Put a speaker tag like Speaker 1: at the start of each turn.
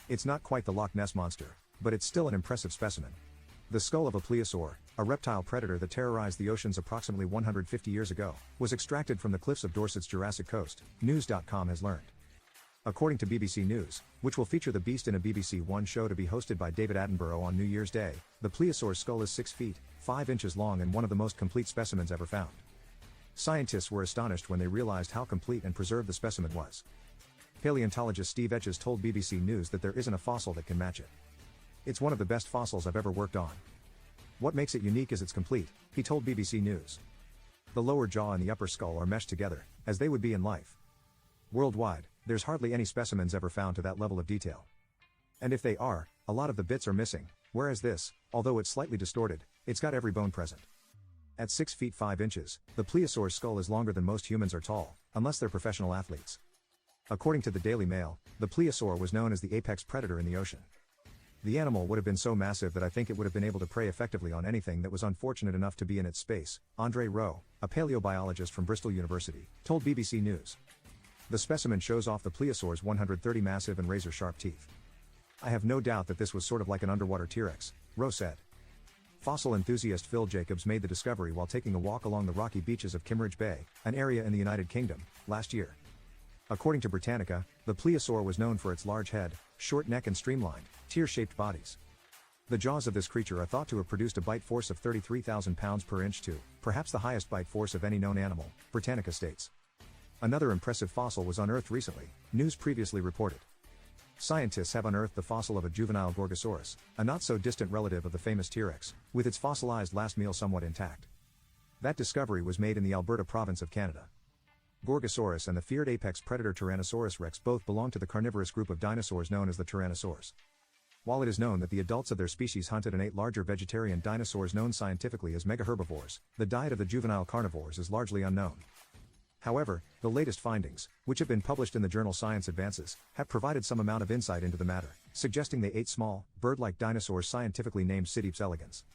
Speaker 1: It's not quite the Loch Ness monster, but it's still an impressive specimen. The skull of a pliosaur, a reptile predator that terrorized the oceans approximately 150 years ago, was extracted from the cliffs of Dorset's Jurassic coast, news.com has learned. According to BBC News, which will feature the beast in a BBC One show to be hosted by David Attenborough on New Year's Day, the pliosaur's skull is 6 feet, 5 inches long and one of the most complete specimens ever found. Scientists were astonished when they realized how complete and preserved the specimen was. Paleontologist Steve Etches told BBC News that there isn't a fossil that can match it. It's one of the best fossils I've ever worked on. What makes it unique is it's complete, he told BBC News. The lower jaw and the upper skull are meshed together, as they would be in life. Worldwide, there's hardly any specimens ever found to that level of detail. And if they are, a lot of the bits are missing, whereas this, although it's slightly distorted, it's got every bone present. At 6 feet 5 inches, the pliosaur's skull is longer than most humans are tall, unless they're professional athletes. According to the Daily Mail, the pliosaur was known as the apex predator in the ocean. The animal would have been so massive that I think it would have been able to prey effectively on anything that was unfortunate enough to be in its space, Andre Rowe, a paleobiologist from Bristol University, told BBC News. The specimen shows off the pliosaur's 130 massive and razor-sharp teeth. I have no doubt that this was sort of like an underwater T-Rex, Rowe said. Fossil enthusiast Phil Jacobs made the discovery while taking a walk along the rocky beaches of Kimmeridge Bay, an area in the United Kingdom, last year. According to Britannica, the pliosaur was known for its large head, short neck and streamlined, tear-shaped bodies. The jaws of this creature are thought to have produced a bite force of 33,000 pounds per inch to, perhaps the highest bite force of any known animal, Britannica states. Another impressive fossil was unearthed recently, news previously reported. Scientists have unearthed the fossil of a juvenile Gorgosaurus, a not-so-distant relative of the famous T-Rex, with its fossilized last meal somewhat intact. That discovery was made in the Alberta province of Canada. Gorgosaurus and the feared apex predator Tyrannosaurus rex both belong to the carnivorous group of dinosaurs known as the Tyrannosaurs. While it is known that the adults of their species hunted and ate larger vegetarian dinosaurs known scientifically as megaherbivores, the diet of the juvenile carnivores is largely unknown. However, the latest findings, which have been published in the journal Science Advances, have provided some amount of insight into the matter, suggesting they ate small, bird-like dinosaurs scientifically named Cydipeps elegans.